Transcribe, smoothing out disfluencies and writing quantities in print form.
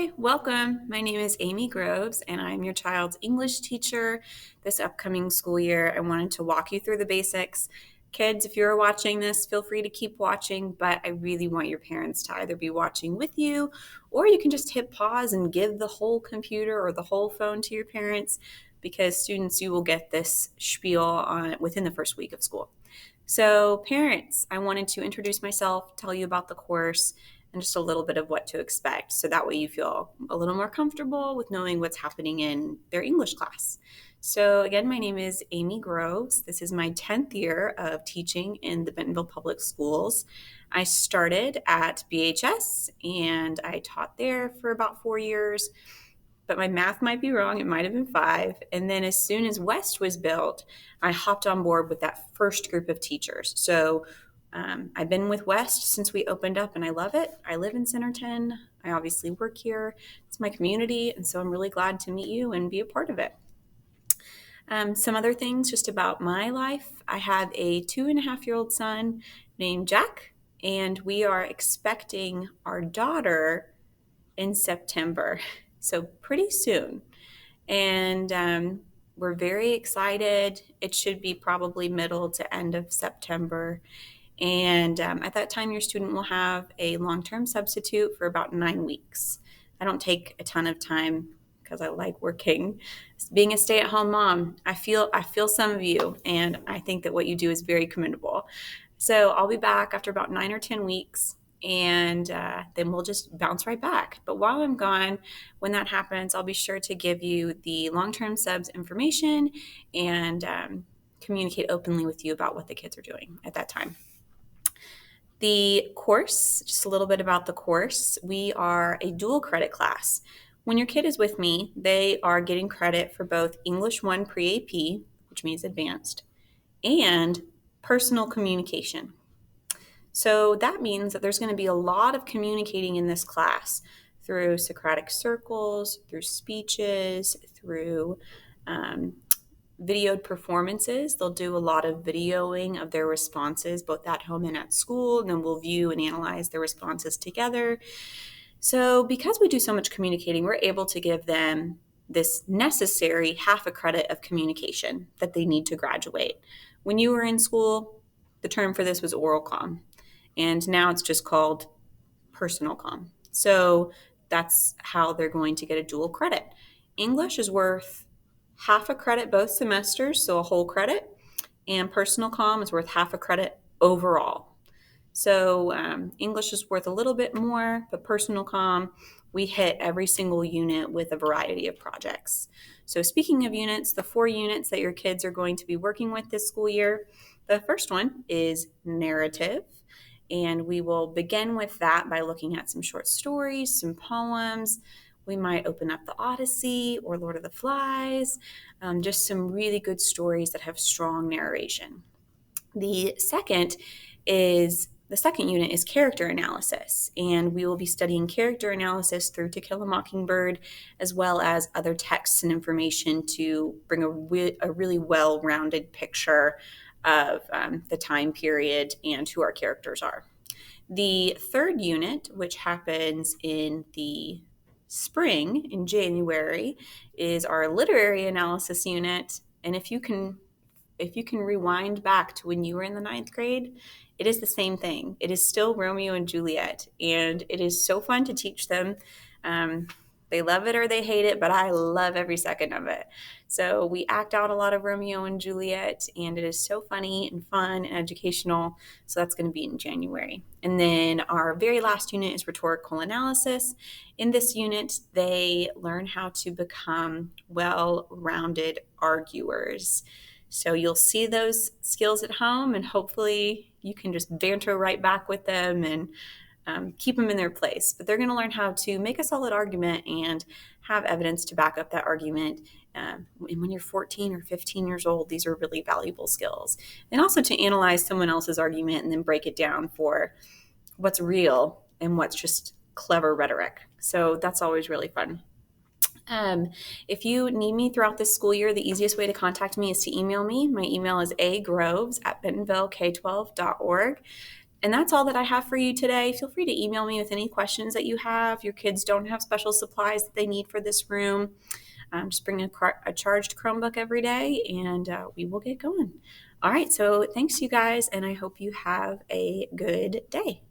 Hi, welcome. My name is Amy Groves, and I'm your child's English teacher this upcoming school year. I wanted to walk you through the basics. Kids, if you're watching this, feel free to keep watching, but I really want your parents to either be watching with you, or you can just hit pause and give the whole computer or the whole phone to your parents, because students, you will get this spiel on within the first week of school. So, parents, I wanted to introduce myself, tell you about the course, and just a little bit of what to expect. So that way you feel a little more comfortable with knowing what's happening in their English class. So, again, my name is Amy Groves. This is my 10th year of teaching in the Bentonville Public Schools. I started at BHS and I taught there for about 4 years, but my math might be wrong. It might have been 5. And then as soon as West was built, I hopped on board with that first group of teachers. So I've been with West since we opened up, and I love it. I live in Centerton. I obviously work here. It's my community, and so I'm really glad to meet you and be a part of it. Some other things just about my life. I have a 2.5-year-old son named Jack, and we are expecting our daughter in September, so pretty soon. And we're very excited. It should be probably middle to end of September. And at that time, your student will have a long-term substitute for about 9 weeks. I don't take a ton of time because I like working. Being a stay-at-home mom, I feel some of you, and I think that what you do is very commendable. So I'll be back after about 9 or 10 weeks, and then we'll just bounce right back. But while I'm gone, when that happens, I'll be sure to give you the long-term subs information and communicate openly with you about what the kids are doing at that time. The course, just a little bit about the course. We are a dual credit class. When your kid is with me, they are getting credit for both English 1 pre-AP, which means advanced, and personal communication. So that means that there's going to be a lot of communicating in this class through Socratic circles, through speeches, through videoed performances. They'll do a lot of videoing of their responses, both at home and at school, and then we'll view and analyze their responses together. So because we do so much communicating, we're able to give them this necessary half a credit of communication that they need to graduate. When you were in school, the term for this was oral comm, and now it's just called personal comm. So that's how they're going to get a dual credit. English is worth half a credit both semesters, so a whole credit, and personal comm is worth half a credit overall. So English is worth a little bit more, but personal comm, we hit every single unit with a variety of projects. So speaking of units, the 4 units that your kids are going to be working with this school year, the first one is narrative. And we will begin with that by looking at some short stories, some poems. We might open up the Odyssey or Lord of the Flies, just some really good stories that have strong narration. The second unit is character analysis, and we will be studying character analysis through To Kill a Mockingbird, as well as other texts and information to bring a really well-rounded picture of the time period and who our characters are. The third unit, which happens in the spring, in January, is our literary analysis unit. And if you can rewind back to when you were in the 9th grade, it is the same thing. It is still Romeo and Juliet, and it is so fun to teach them. They love it or they hate it, but I love every second of it. So we act out a lot of Romeo and Juliet, and it is so funny and fun and educational. So that's going to be in January. And then our very last unit is rhetorical analysis. In this unit, they learn how to become well-rounded arguers. So you'll see those skills at home, and hopefully you can just banter right back with them and keep them in their place. But they're going to learn how to make a solid argument and have evidence to back up that argument. And when you're 14 or 15 years old, these are really valuable skills. And also to analyze someone else's argument and then break it down for what's real and what's just clever rhetoric. So that's always really fun. If you need me throughout this school year, the easiest way to contact me is to email me. My email is agroves@bentonvillek12.org. And that's all that I have for you today. Feel free to email me with any questions that you have. Your kids don't have special supplies that they need for this room. Just bring a charged Chromebook every day, and we will get going. All right, so thanks, you guys, and I hope you have a good day.